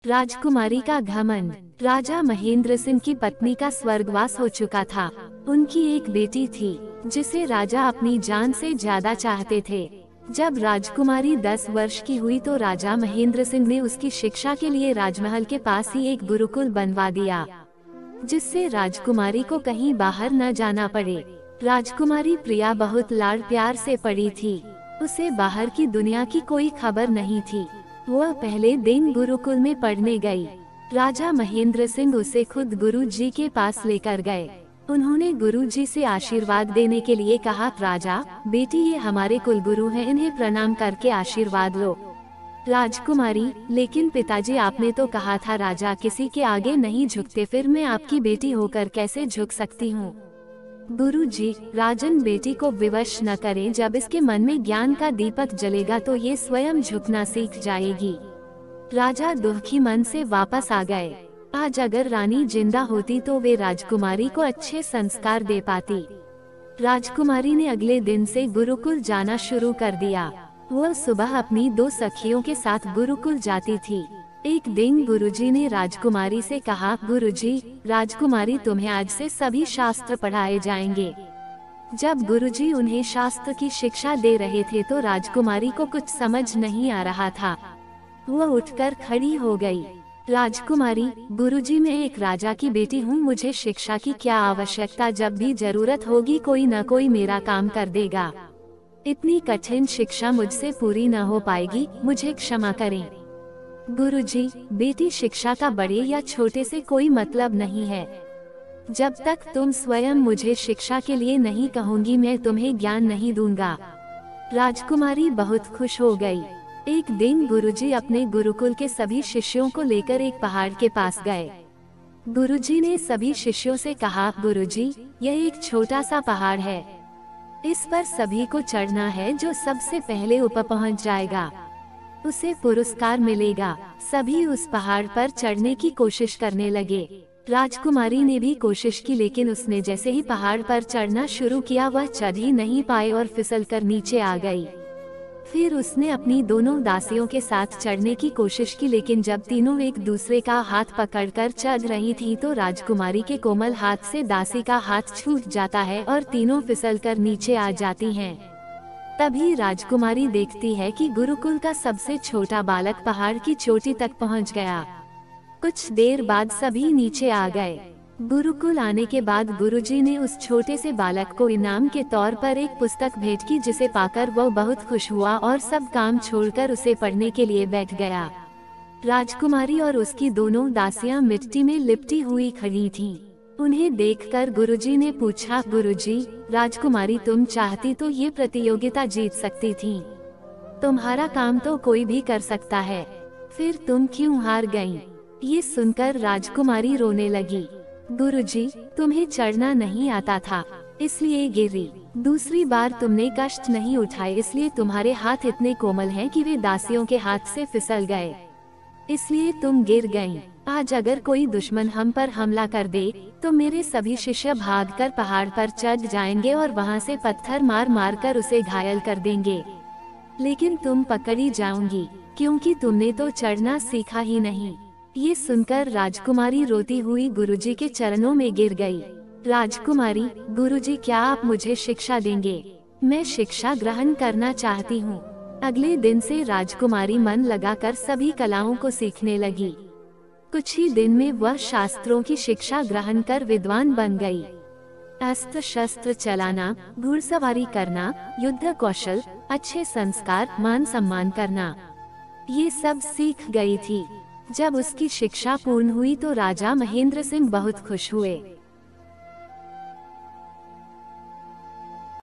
राजकुमारी का घमंड। राजा महेंद्र सिंह की पत्नी का स्वर्गवास हो चुका था। उनकी एक बेटी थी जिसे राजा अपनी जान से ज्यादा चाहते थे। जब राजकुमारी 10 वर्ष की हुई तो राजा महेंद्र सिंह ने उसकी शिक्षा के लिए राजमहल के पास ही एक गुरुकुल बनवा दिया, जिससे राजकुमारी को कहीं बाहर न जाना पड़े। राजकुमारी प्रिया बहुत लाड़ प्यार से पड़ी थी। उसे बाहर की दुनिया की कोई खबर नहीं थी। वह पहले दिन गुरुकुल में पढ़ने गई। राजा महेंद्र सिंह उसे खुद गुरुजी के पास लेकर गए। उन्होंने गुरुजी से आशीर्वाद देने के लिए कहा, राजा बेटी ये हमारे कुलगुरु हैं, इन्हें प्रणाम करके आशीर्वाद लो। राजकुमारी, लेकिन पिताजी आपने तो कहा था राजा किसी के आगे नहीं झुकते, फिर मैं आपकी बेटी होकर कैसे झुक सकती हूँ। गुरुजी, राजन बेटी को विवश न करें, जब इसके मन में ज्ञान का दीपक जलेगा तो ये स्वयं झुकना सीख जाएगी। राजा दुखी मन से वापस आ गए। आज अगर रानी जिंदा होती तो वे राजकुमारी को अच्छे संस्कार दे पाती। राजकुमारी ने अगले दिन से गुरुकुल जाना शुरू कर दिया। वह सुबह अपनी 2 सखियों के साथ गुरुकुल जाती थी। एक दिन गुरुजी ने राजकुमारी से कहा, गुरुजी, राजकुमारी तुम्हें आज से सभी शास्त्र पढ़ाए जाएंगे। जब गुरुजी उन्हें शास्त्र की शिक्षा दे रहे थे तो राजकुमारी को कुछ समझ नहीं आ रहा था। वह उठकर खड़ी हो गई। राजकुमारी, गुरुजी मैं एक राजा की बेटी हूँ, मुझे शिक्षा की क्या आवश्यकता, जब भी जरूरत होगी कोई न कोई मेरा काम कर देगा। इतनी कठिन शिक्षा मुझसे पूरी न हो पाएगी, मुझे क्षमा करें। गुरुजी, बेटी शिक्षा का बड़े या छोटे से कोई मतलब नहीं है। जब तक तुम स्वयं मुझे शिक्षा के लिए नहीं कहोगी मैं तुम्हें ज्ञान नहीं दूंगा। राजकुमारी बहुत खुश हो गई। एक दिन गुरुजी अपने गुरुकुल के सभी शिष्यों को लेकर एक पहाड़ के पास गए। गुरुजी ने सभी शिष्यों से कहा, गुरुजी, यह एक छोटा सा पहाड़ है, इस पर सभी को चढ़ना है। जो सबसे पहले ऊपर पहुंच जाएगा उसे पुरस्कार मिलेगा। सभी उस पहाड़ पर चढ़ने की कोशिश करने लगे। राजकुमारी ने भी कोशिश की, लेकिन उसने जैसे ही पहाड़ पर चढ़ना शुरू किया वह चढ़ ही नहीं पाई और फिसलकर नीचे आ गई। फिर उसने अपनी दोनों दासियों के साथ चढ़ने की कोशिश की, लेकिन जब तीनों एक दूसरे का हाथ पकड़कर चढ़ रही थी तो राजकुमारी के कोमल हाथ से दासी का हाथ छूट जाता है और तीनों फिसलकर नीचे आ जाती हैं। तभी राजकुमारी देखती है कि गुरुकुल का सबसे छोटा बालक पहाड़ की चोटी तक पहुंच गया। कुछ देर बाद सभी नीचे आ गए। गुरुकुल आने के बाद गुरुजी ने उस छोटे से बालक को इनाम के तौर पर एक पुस्तक भेंट की, जिसे पाकर वह बहुत खुश हुआ और सब काम छोड़कर उसे पढ़ने के लिए बैठ गया। राजकुमारी और उसकी दोनों दासियां मिट्टी में लिपटी हुई खड़ी थीं। उन्हें देखकर गुरुजी ने पूछा, गुरुजी, राजकुमारी तुम चाहती तो ये प्रतियोगिता जीत सकती थी। तुम्हारा काम तो कोई भी कर सकता है, फिर तुम क्यों हार गईं? ये सुनकर राजकुमारी रोने लगी। गुरुजी, तुम्हें चढ़ना नहीं आता था इसलिए गिरी। दूसरी बार तुमने कष्ट नहीं उठाए इसलिए तुम्हारे हाथ इतने कोमल हैं कि वे दासियों के हाथ से फिसल गए, इसलिए तुम गिर गईं। आज अगर कोई दुश्मन हम पर हमला कर दे तो मेरे सभी शिष्य भागकर पहाड़ पर चढ़ जाएंगे और वहां से पत्थर मार मार कर उसे घायल कर देंगे, लेकिन तुम पकड़ी जाओगी क्योंकि तुमने तो चढ़ना सीखा ही नहीं। ये सुनकर राजकुमारी रोती हुई गुरुजी के चरणों में गिर गई। राजकुमारी, गुरुजी क्या आप मुझे शिक्षा देंगे? मैं शिक्षा ग्रहण करना चाहती हूँ। अगले दिन से राजकुमारी मन लगाकर सभी कलाओं को सीखने लगी। कुछ ही दिन में वह शास्त्रों की शिक्षा ग्रहण कर विद्वान बन गई। अस्त्र शस्त्र चलाना, घुड़सवारी करना, युद्ध कौशल, अच्छे संस्कार, मान सम्मान करना, ये सब सीख गई थी। जब उसकी शिक्षा पूर्ण हुई तो राजा महेंद्र सिंह बहुत खुश हुए।